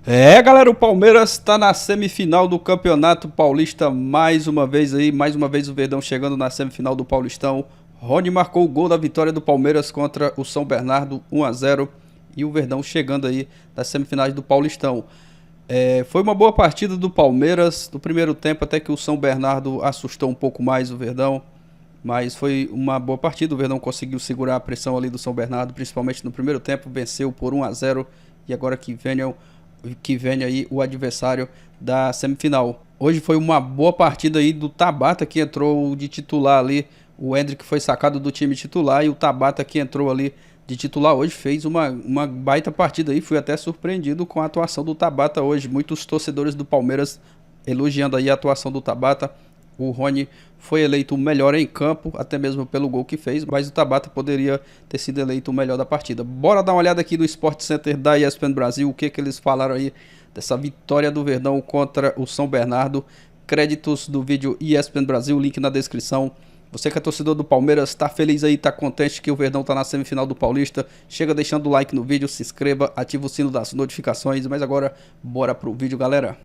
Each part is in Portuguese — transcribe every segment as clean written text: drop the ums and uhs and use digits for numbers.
Galera, o Palmeiras está na semifinal do Campeonato Paulista mais uma vez o Verdão chegando na semifinal do Paulistão. Rony marcou o gol da vitória do Palmeiras contra o São Bernardo, 1-0, e o Verdão chegando aí nas semifinais do Paulistão. Foi uma boa partida do Palmeiras, no primeiro tempo até que o São Bernardo assustou um pouco mais o Verdão, mas foi uma boa partida, o Verdão conseguiu segurar a pressão ali do São Bernardo, principalmente no primeiro tempo, venceu por 1-0, e agora que venha aí o adversário da semifinal. Hoje foi uma boa partida aí do Tabata, que entrou de titular ali. O Endrick foi sacado do time titular e o Tabata, que entrou ali de titular hoje, fez uma baita partida aí. Fui até surpreendido com a atuação do Tabata hoje. Muitos torcedores do Palmeiras elogiando aí a atuação do Tabata. O Rony foi eleito o melhor em campo, até mesmo pelo gol que fez, mas o Tabata poderia ter sido eleito o melhor da partida. Bora dar uma olhada aqui do Sport Center da ESPN Brasil, o que eles falaram aí dessa vitória do Verdão contra o São Bernardo. Créditos do vídeo ESPN Brasil, link na descrição. Você que é torcedor do Palmeiras, está feliz aí, está contente que o Verdão está na semifinal do Paulista? Chega deixando o like no vídeo, se inscreva, ativa o sino das notificações. Mas agora, bora pro vídeo, galera.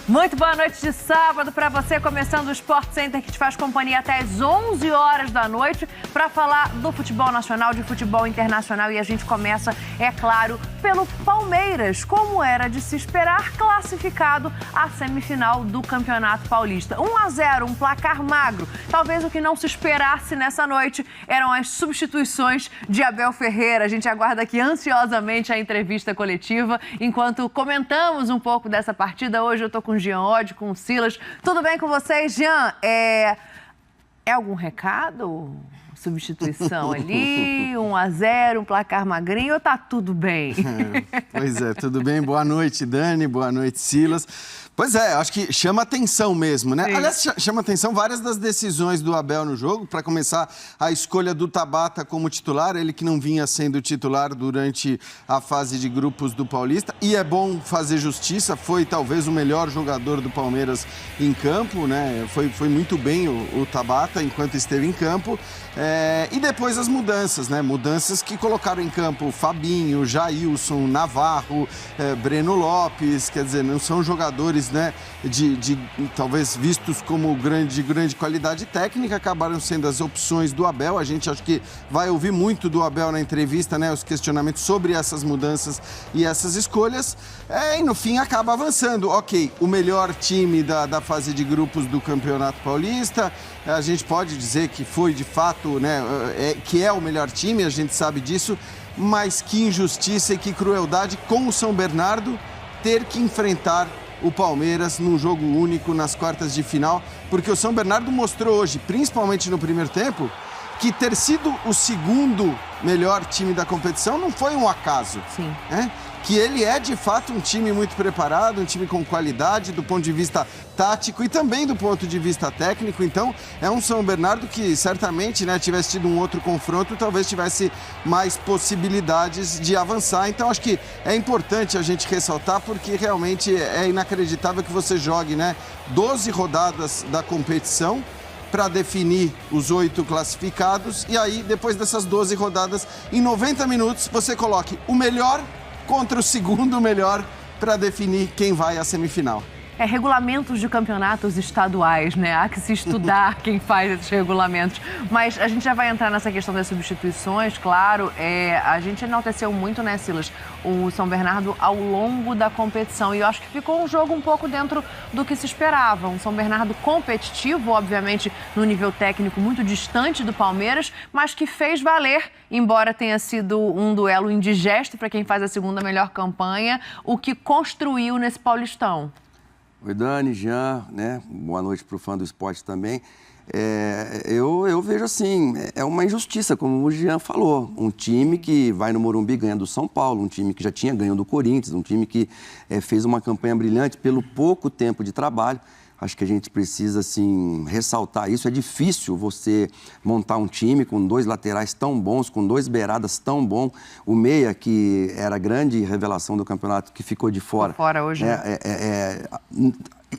Muito boa noite de sábado para você, começando o Sport Center, que te faz companhia até as 11 horas da noite para falar do futebol nacional, de futebol internacional, e a gente começa, é claro, pelo Palmeiras, como era de se esperar, classificado à semifinal do Campeonato Paulista. 1-0, um placar magro. Talvez o que não se esperasse nessa noite eram as substituições de Abel Ferreira. A gente aguarda aqui ansiosamente a entrevista coletiva, enquanto comentamos um pouco dessa partida. Hoje eu tô com o Jean Oddi, com o Silas. Tudo bem com vocês, Jean? É algum recado? Substituição ali, 1-0, um placar magrinho, ou tá tudo bem? Pois é, tudo bem. Boa noite, Dani. Boa noite, Silas. Pois é, acho que chama atenção mesmo, né? Sim. Aliás, chama atenção várias das decisões do Abel no jogo. Para começar, a escolha do Tabata como titular, ele que não vinha sendo titular durante a fase de grupos do Paulista. E é bom fazer justiça, foi talvez o melhor jogador do Palmeiras em campo, né? Foi muito bem o Tabata enquanto esteve em campo. E depois as mudanças, né? Mudanças que colocaram em campo Fabinho, Jailson, Navarro, Breno Lopes, quer dizer, não são jogadores, né, de talvez vistos como de grande qualidade técnica, acabaram sendo as opções do Abel. A gente acho que vai ouvir muito do Abel na entrevista, né, os questionamentos sobre essas mudanças e essas escolhas, e no fim acaba avançando. Ok, o melhor time da fase de grupos do Campeonato Paulista, a gente pode dizer que foi de fato, né, que é o melhor time, a gente sabe disso, mas que injustiça e que crueldade com o São Bernardo ter que enfrentar o Palmeiras num jogo único nas quartas de final, porque o São Bernardo mostrou hoje, principalmente no primeiro tempo, que ter sido o segundo melhor time da competição não foi um acaso. Sim. Né? Que ele é, de fato, um time muito preparado, um time com qualidade do ponto de vista tático e também do ponto de vista técnico. Então, é um São Bernardo que certamente, né, tivesse tido um outro confronto, talvez tivesse mais possibilidades de avançar. Então, acho que é importante a gente ressaltar, porque realmente é inacreditável que você jogue, né, 12 rodadas da competição para definir os 8 classificados. E aí, depois dessas 12 rodadas, em 90 minutos, você coloque o melhor contra o segundo melhor para definir quem vai à semifinal. Regulamentos de campeonatos estaduais, né? Há que se estudar quem faz esses regulamentos. Mas a gente já vai entrar nessa questão das substituições, claro. A gente enalteceu muito, né, Silas, o São Bernardo ao longo da competição. E eu acho que ficou um jogo um pouco dentro do que se esperava. Um São Bernardo competitivo, obviamente, no nível técnico muito distante do Palmeiras, mas que fez valer, embora tenha sido um duelo indigesto para quem faz a segunda melhor campanha, o que construiu nesse Paulistão. Oi, Dani, Jean, né? Boa noite para o fã do esporte também. Eu vejo assim, é uma injustiça, como o Jean falou. Um time que vai no Morumbi ganhando do São Paulo, um time que já tinha ganho do Corinthians, um time que fez uma campanha brilhante pelo pouco tempo de trabalho. Acho que a gente precisa, assim, ressaltar isso. É difícil você montar um time com 2 laterais tão bons, com 2 beiradas tão bons. O meia, que era a grande revelação do campeonato, que ficou de fora. Fora hoje.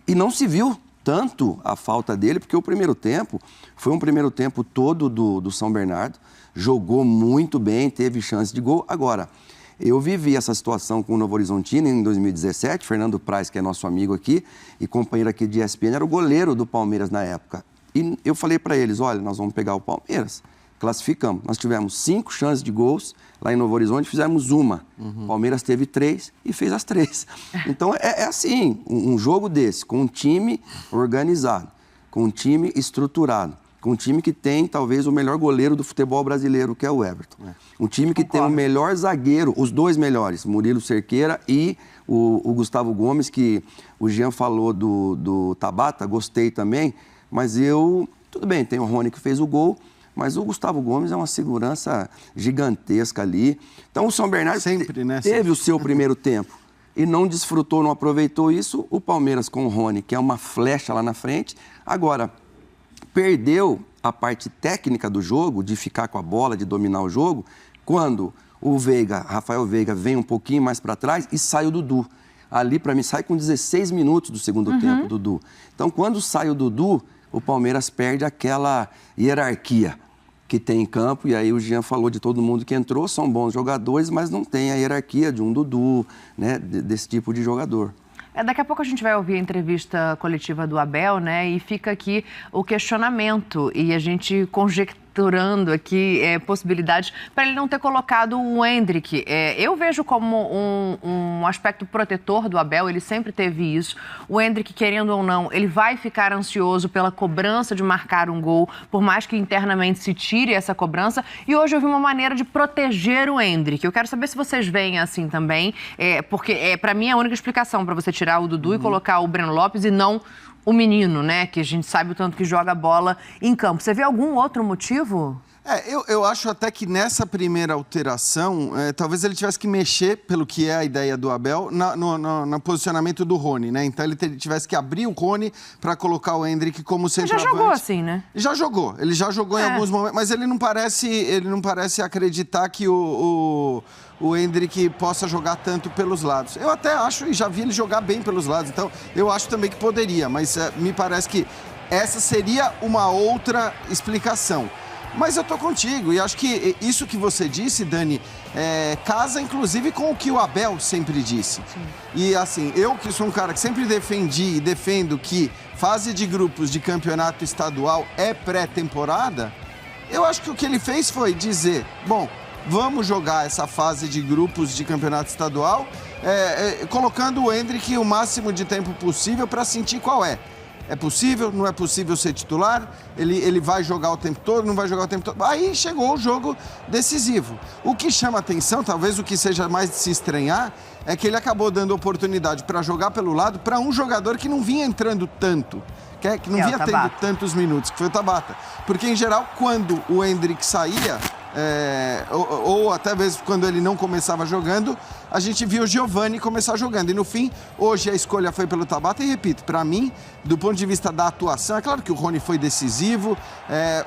E não se viu tanto a falta dele, porque o primeiro tempo foi um primeiro tempo todo do São Bernardo. Jogou muito bem, teve chance de gol. Agora, Eu vivi essa situação com o Novo Horizontino em 2017, Fernando Praz, que é nosso amigo aqui e companheiro aqui de ESPN, era o goleiro do Palmeiras na época. E eu falei para eles, olha, nós vamos pegar o Palmeiras. Classificamos. Nós tivemos 5 chances de gols lá em Novo Horizonte, fizemos uma. O Palmeiras teve 3 e fez as 3. Então, é assim, um jogo desse, com um time organizado, com um time estruturado, com um time que tem, talvez, o melhor goleiro do futebol brasileiro, que é o Everton. Um time que tem o melhor zagueiro, os 2 melhores, Murilo Cerqueira e o Gustavo Gomes, que o Jean falou do Tabata, gostei também, mas tudo bem, tem o Rony que fez o gol, mas o Gustavo Gomes é uma segurança gigantesca ali. Então, o São Bernardo teve o seu primeiro tempo e não desfrutou, não aproveitou isso. O Palmeiras com o Rony, que é uma flecha lá na frente. Agora, perdeu a parte técnica do jogo, de ficar com a bola, de dominar o jogo, quando o Rafael Veiga, vem um pouquinho mais para trás e sai o Dudu. Ali, para mim, sai com 16 minutos do segundo tempo, o Dudu. Então, quando sai o Dudu, o Palmeiras perde aquela hierarquia que tem em campo, e aí o Jean falou de todo mundo que entrou, são bons jogadores, mas não tem a hierarquia de um Dudu, né, desse tipo de jogador. Daqui a pouco a gente vai ouvir a entrevista coletiva do Abel, né, e fica aqui o questionamento, e a gente conjecturando aqui possibilidades para ele não ter colocado o Endrick. Eu vejo como um aspecto protetor do Abel, ele sempre teve isso. O Endrick, querendo ou não, ele vai ficar ansioso pela cobrança de marcar um gol, por mais que internamente se tire essa cobrança. E hoje eu vi uma maneira de proteger o Endrick. Eu quero saber se vocês veem assim também, porque para mim é a única explicação para você tirar o Dudu e colocar o Breno Lopes e não o menino, né? Que a gente sabe o tanto que joga bola em campo. Você vê algum outro motivo? Eu acho até que nessa primeira alteração, talvez ele tivesse que mexer, pelo que é a ideia do Abel, no posicionamento do Rony, né? Então ele tivesse que abrir o Rony para colocar o Endrick como centroavante. Ele já jogou assim, né? Ele já jogou em alguns momentos, mas ele não parece acreditar que o Endrick possa jogar tanto pelos lados. Eu até acho, e já vi ele jogar bem pelos lados, então eu acho também que poderia, mas me parece que essa seria uma outra explicação. Mas eu tô contigo e acho que isso que você disse, Dani, casa inclusive com o que o Abel sempre disse. Sim. E assim, eu que sou um cara que sempre defendi e defendo que fase de grupos de campeonato estadual é pré-temporada, eu acho que o que ele fez foi dizer, bom, vamos jogar essa fase de grupos de campeonato estadual, colocando o Endrick o máximo de tempo possível para sentir qual é. É possível? Não é possível ser titular? Ele vai jogar o tempo todo? Não vai jogar o tempo todo? Aí chegou o jogo decisivo. O que chama atenção, talvez o que seja mais de se estranhar, é que ele acabou dando oportunidade para jogar pelo lado para um jogador que não vinha entrando tanto, que não vinha tendo tantos minutos, que foi o Tabata. Porque, em geral, quando o Endrick saía, ou até mesmo quando ele não começava jogando, a gente viu o Giovani começar jogando. E no fim, hoje a escolha foi pelo Tabata. E repito, para mim, do ponto de vista da atuação, é claro que o Rony foi decisivo,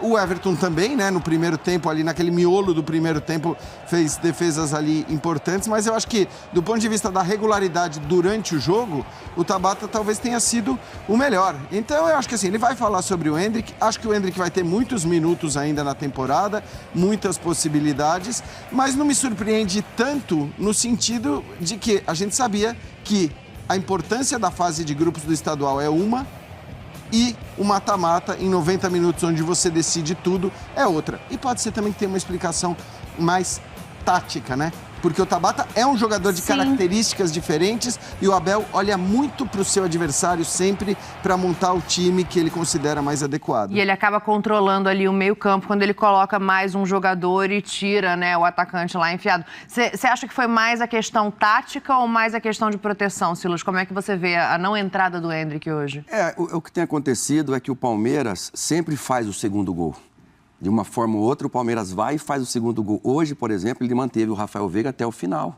o Everton também, né, no primeiro tempo, ali naquele miolo do primeiro tempo, fez defesas ali importantes, mas eu acho que do ponto de vista da regularidade durante o jogo, o Tabata talvez tenha sido o melhor. Então eu acho que assim, ele vai falar sobre o Endrick, acho que o Endrick vai ter muitos minutos ainda na temporada, muitas possibilidades, mas não me surpreende tanto no sentido de que a gente sabia que a importância da fase de grupos do estadual é uma e o mata-mata em 90 minutos onde você decide tudo é outra. E pode ser também que tenha uma explicação mais tática, né? Porque o Tabata é um jogador de características diferentes e o Abel olha muito para o seu adversário sempre para montar o time que ele considera mais adequado. E ele acaba controlando ali o meio-campo quando ele coloca mais um jogador e tira, né, o atacante lá enfiado. Você acha que foi mais a questão tática ou mais a questão de proteção, Silas? Como é que você vê a não entrada do Endrick hoje? O que tem acontecido é que o Palmeiras sempre faz o segundo gol. De uma forma ou outra, o Palmeiras vai e faz o segundo gol. Hoje, por exemplo, ele manteve o Rafael Veiga até o final.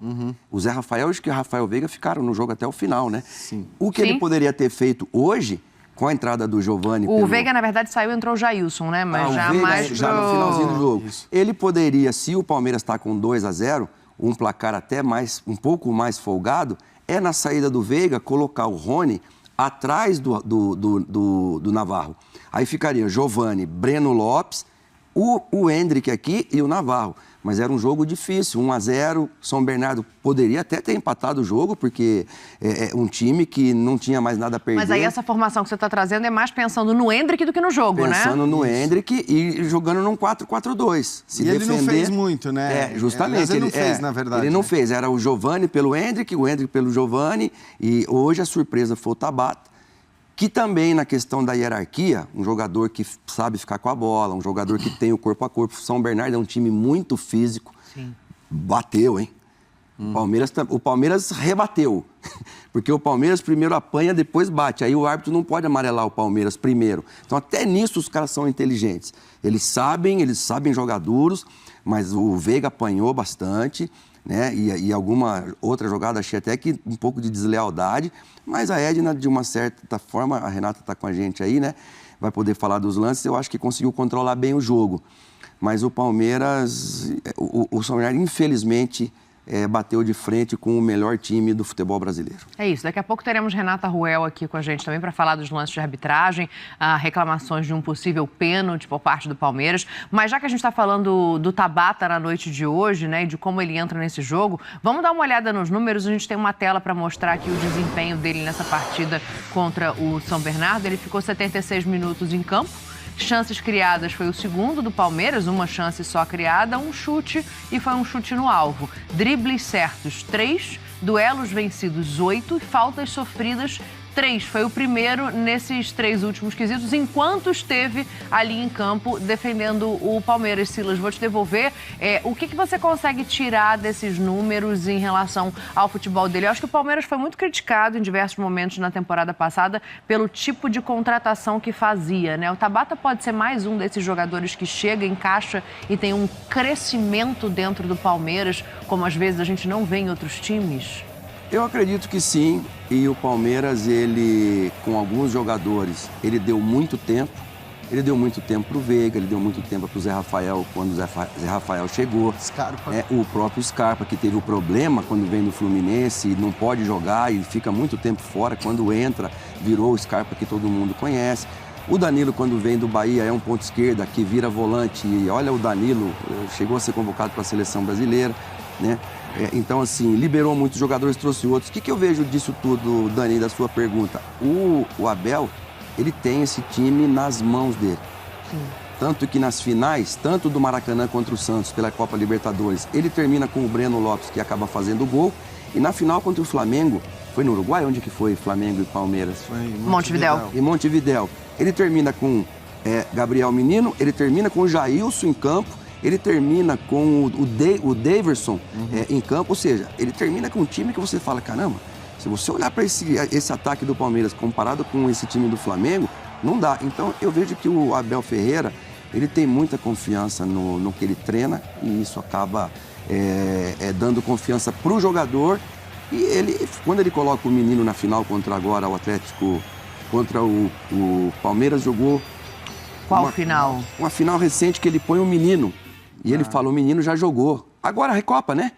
O Zé Rafael e o Rafael Veiga ficaram no jogo até o final, né? Sim. O que ele poderia ter feito hoje, com a entrada do Giovani... Veiga, na verdade, saiu e entrou o Jailson, né? Mas já no finalzinho do jogo. Isso. Ele poderia, se o Palmeiras está com 2-0, um placar até um pouco mais folgado, na saída do Veiga, colocar o Rony atrás do Navarro. Aí ficaria Giovani, Breno Lopes o Hendrick aqui e o Navarro. Mas era um jogo difícil, 1-0. São Bernardo poderia até ter empatado o jogo, porque é um time que não tinha mais nada a perder. Mas aí essa formação que você está trazendo é mais pensando no Hendrick do que no jogo, né? Pensando no Hendrick e jogando num 4-4-2. E ele não fez muito, né? Justamente. Ele não fez, na verdade. Ele não fez. Era o Giovani pelo Hendrick, o Hendrick pelo Giovani. E hoje a surpresa foi o Tabata, que também, na questão da hierarquia, um jogador que sabe ficar com a bola, um jogador que tem o corpo a corpo. São Bernardo é um time muito físico. Sim. Bateu, hein? O Palmeiras rebateu. Porque o Palmeiras primeiro apanha, depois bate. Aí o árbitro não pode amarelar o Palmeiras primeiro. Então, até nisso, os caras são inteligentes. Eles sabem jogar duros, mas o Veiga apanhou bastante, né? E alguma outra jogada, achei até que um pouco de deslealdade. Mas a Edna, de uma certa forma, a Renata está com a gente aí, né? Vai poder falar dos lances, eu acho que conseguiu controlar bem o jogo. Mas o Palmeiras, o São Bernardo, infelizmente, bateu de frente com o melhor time do futebol brasileiro. É isso, daqui a pouco teremos Renata Ruel aqui com a gente também para falar dos lances de arbitragem, reclamações de um possível pênalti por parte do Palmeiras. Mas já que a gente está falando do Tabata na noite de hoje, né, e de como ele entra nesse jogo, vamos dar uma olhada nos números. A gente tem uma tela para mostrar aqui o desempenho dele nessa partida contra o São Bernardo. Ele ficou 76 minutos em campo. Chances criadas foi o segundo do Palmeiras, uma chance só criada, um chute e foi um chute no alvo. Dribles certos, 3, duelos vencidos, 8 e faltas sofridas, 3. Foi o primeiro nesses 3 últimos quesitos, enquanto esteve ali em campo defendendo o Palmeiras. Silas, vou te devolver. O que você consegue tirar desses números em relação ao futebol dele? Eu acho que o Palmeiras foi muito criticado em diversos momentos na temporada passada pelo tipo de contratação que fazia, né? O Tabata pode ser mais um desses jogadores que chega, encaixa e tem um crescimento dentro do Palmeiras, como às vezes a gente não vê em outros times? Eu acredito que sim, e o Palmeiras, ele, com alguns jogadores, ele deu muito tempo. Ele deu muito tempo para o Veiga, ele deu muito tempo para o Zé Rafael, quando o Zé Rafael chegou. Scarpa. O próprio Scarpa, que teve o problema quando vem do Fluminense, não pode jogar e fica muito tempo fora. Quando entra, virou o Scarpa que todo mundo conhece. O Danilo, quando vem do Bahia, é um ponto esquerda que vira volante. E olha, o Danilo chegou a ser convocado para a seleção brasileira, né? Então, assim, liberou muitos jogadores, trouxe outros. O que eu vejo disso tudo, Dani, da sua pergunta? O Abel, ele tem esse time nas mãos dele. Sim. Tanto que nas finais, tanto do Maracanã contra o Santos, pela Copa Libertadores, ele termina com o Breno Lopes, que acaba fazendo o gol. E na final contra o Flamengo, foi no Uruguai? Onde que foi Flamengo e Palmeiras? Foi em Montevidéu. Em Montevidéu. Ele termina com Gabriel Menino, ele termina com o Jailson em campo, ele termina com o Daverson em campo, ou seja, ele termina com um time que você fala, caramba, se você olhar para esse ataque do Palmeiras comparado com esse time do Flamengo, não dá. Então, eu vejo que o Abel Ferreira, ele tem muita confiança no que ele treina e isso acaba dando confiança para o jogador. E ele, quando ele coloca o menino na final contra agora o Atlético, contra o Palmeiras, jogou... Qual final? Uma final recente que ele põe o menino. E ele fala, o menino já jogou. Agora a Recopa, né?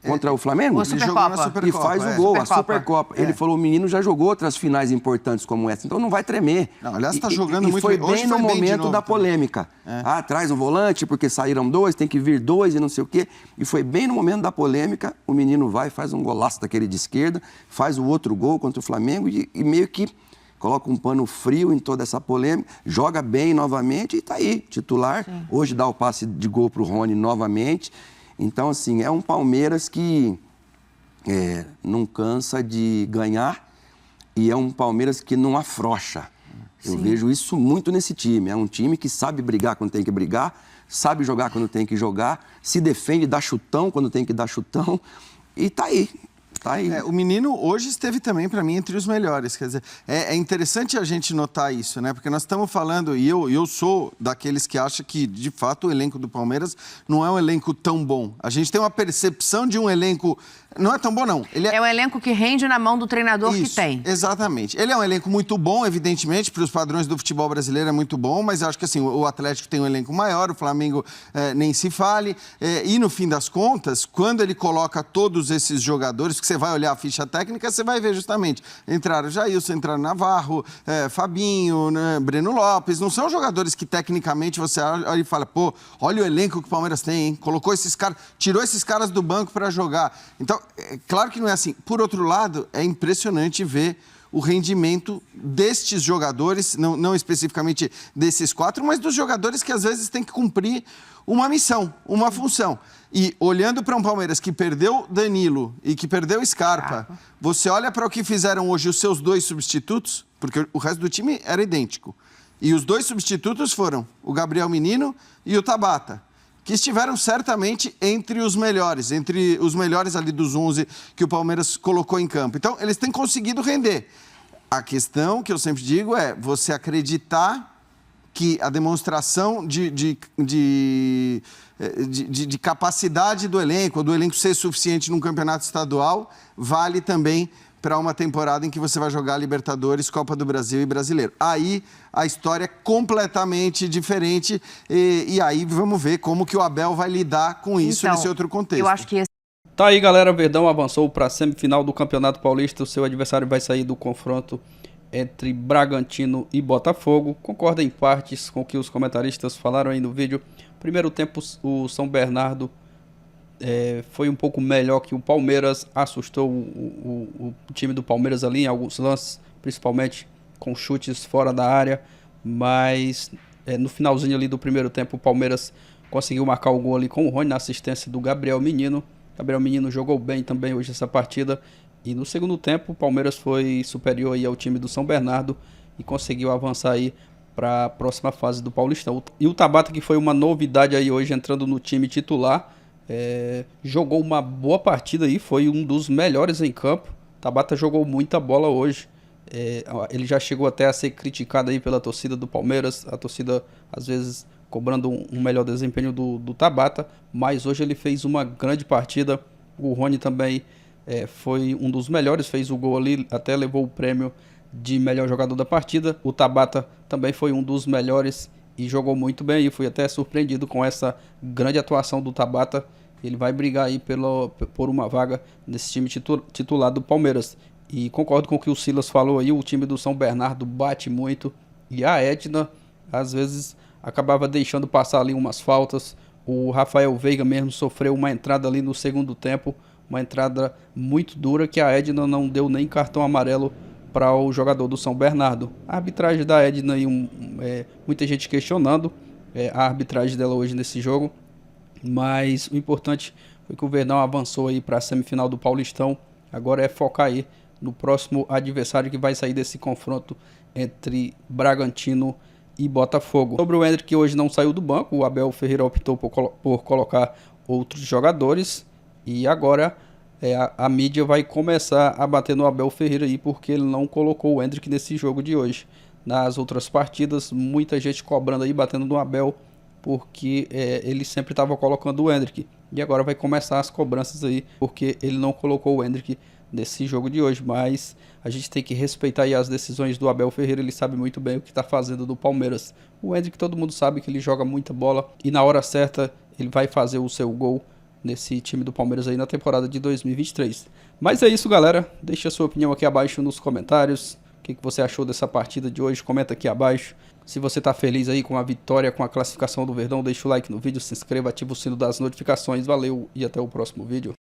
Contra o Flamengo? Ele jogou na Supercopa. E faz o gol, Supercopa. a Supercopa. Ele falou, o menino já jogou outras finais importantes como essa, então não vai tremer. Não, aliás, está jogando muito foi bem. Hoje bem no foi bem de momento novo da também. polêmica. Traz um volante porque saíram 2, tem que vir 2 e não sei o quê. E foi bem no momento da polêmica, o menino vai, faz um golaço daquele de esquerda, faz o outro gol contra o Flamengo e meio que coloca um pano frio em toda essa polêmica, joga bem novamente e está aí, titular. Sim. Hoje dá o passe de gol para o Rony novamente. Então, assim, é um Palmeiras que não cansa de ganhar e é um Palmeiras que não afrouxa. Sim. Eu vejo isso muito nesse time. É um time que sabe brigar quando tem que brigar, sabe jogar quando tem que jogar, se defende, dá chutão quando tem que dar chutão e está aí. Tá aí. O menino hoje esteve também, para mim, entre os melhores. Quer dizer, é interessante a gente notar isso, né? Porque nós estamos falando, e eu sou daqueles que acham que, de fato, o elenco do Palmeiras não é um elenco tão bom. A gente tem uma percepção de um elenco Não é tão bom, não. Ele é um elenco que rende na mão do treinador que tem. Exatamente. Ele é um elenco muito bom, evidentemente, para os padrões do futebol brasileiro é muito bom, mas eu acho que assim, o Atlético tem um elenco maior, o Flamengo nem se fale. E no fim das contas, quando ele coloca todos esses jogadores, que você vai olhar a ficha técnica, você vai ver justamente. Entraram Jailson, entraram Navarro, Fabinho, né, Breno Lopes. Não são jogadores que tecnicamente você olha e fala, pô, olha o elenco que o Palmeiras tem, hein? Colocou esses caras, tirou esses caras do banco para jogar. Então, claro que não é assim. Por outro lado, é impressionante ver o rendimento destes jogadores, não especificamente desses 4, mas dos jogadores que às vezes têm que cumprir uma missão, uma função. E olhando para um Palmeiras que perdeu Danilo e que perdeu Scarpa, você olha para o que fizeram hoje os seus 2 substitutos, porque o resto do time era idêntico. E os 2 substitutos foram o Gabriel Menino e o Tabata, que estiveram certamente entre os melhores ali dos 11 que o Palmeiras colocou em campo. Então, eles têm conseguido render. A questão que eu sempre digo é você acreditar que a demonstração de capacidade do elenco ser suficiente num campeonato estadual, vale também para uma temporada em que você vai jogar Libertadores, Copa do Brasil e Brasileiro. Aí a história é completamente diferente e aí vamos ver como que o Abel vai lidar com isso então, nesse outro contexto. Eu acho que Tá aí, galera, Verdão avançou para a semifinal do Campeonato Paulista. O seu adversário vai sair do confronto entre Bragantino e Botafogo. Concorda em partes com o que os comentaristas falaram aí no vídeo. Primeiro tempo, o São Bernardo foi um pouco melhor que o Palmeiras, assustou o time do Palmeiras ali em alguns lances, principalmente com chutes fora da área, mas no finalzinho ali do primeiro tempo o Palmeiras conseguiu marcar o gol ali com o Rony na assistência do Gabriel Menino. Gabriel Menino jogou bem também hoje essa partida, e no segundo tempo o Palmeiras foi superior aí ao time do São Bernardo e conseguiu avançar aí para a próxima fase do Paulistão. E o Tabata, que foi uma novidade aí hoje entrando no time titular, jogou uma boa partida aí, foi um dos melhores em campo. Tabata jogou muita bola hoje. Ele já chegou até a ser criticado aí pela torcida do Palmeiras, a torcida às vezes cobrando um melhor desempenho do Tabata, mas hoje ele fez uma grande partida. O Rony também foi um dos melhores, fez o gol ali, até levou o prêmio de melhor jogador da partida. O Tabata também foi um dos melhores e jogou muito bem, e fui até surpreendido com essa grande atuação do Tabata. Ele vai brigar aí por uma vaga nesse time titular do Palmeiras. E concordo com o que o Silas falou aí, o time do São Bernardo bate muito, e a Edna às vezes acabava deixando passar ali umas faltas. O Rafael Veiga mesmo sofreu uma entrada ali no segundo tempo, uma entrada muito dura, que a Edna não deu nem cartão amarelo para o jogador do São Bernardo. A arbitragem da Edna aí, muita gente questionando a arbitragem dela hoje nesse jogo, mas o importante foi que o Verdão avançou aí para a semifinal do Paulistão. Agora é focar aí no próximo adversário que vai sair desse confronto entre Bragantino e Botafogo. Sobre o Endrick, que hoje não saiu do banco, o Abel Ferreira optou por colocar outros jogadores, e agora a mídia vai começar a bater no Abel Ferreira aí, porque ele não colocou o Endrick nesse jogo de hoje. Nas outras partidas, muita gente cobrando aí, batendo no Abel, porque ele sempre estava colocando o Endrick, e agora vai começar as cobranças aí, porque ele não colocou o Endrick nesse jogo de hoje. Mas a gente tem que respeitar aí as decisões do Abel Ferreira, ele sabe muito bem o que está fazendo do Palmeiras. O Endrick, todo mundo sabe que ele joga muita bola, e na hora certa ele vai fazer o seu gol nesse time do Palmeiras aí na temporada de 2023. Mas é isso, galera, deixa a sua opinião aqui abaixo nos comentários. O que você achou dessa partida de hoje? Comenta aqui abaixo. Se você está feliz aí com a vitória, com a classificação do Verdão, deixa o like no vídeo, se inscreva, ativa o sino das notificações. Valeu e até o próximo vídeo.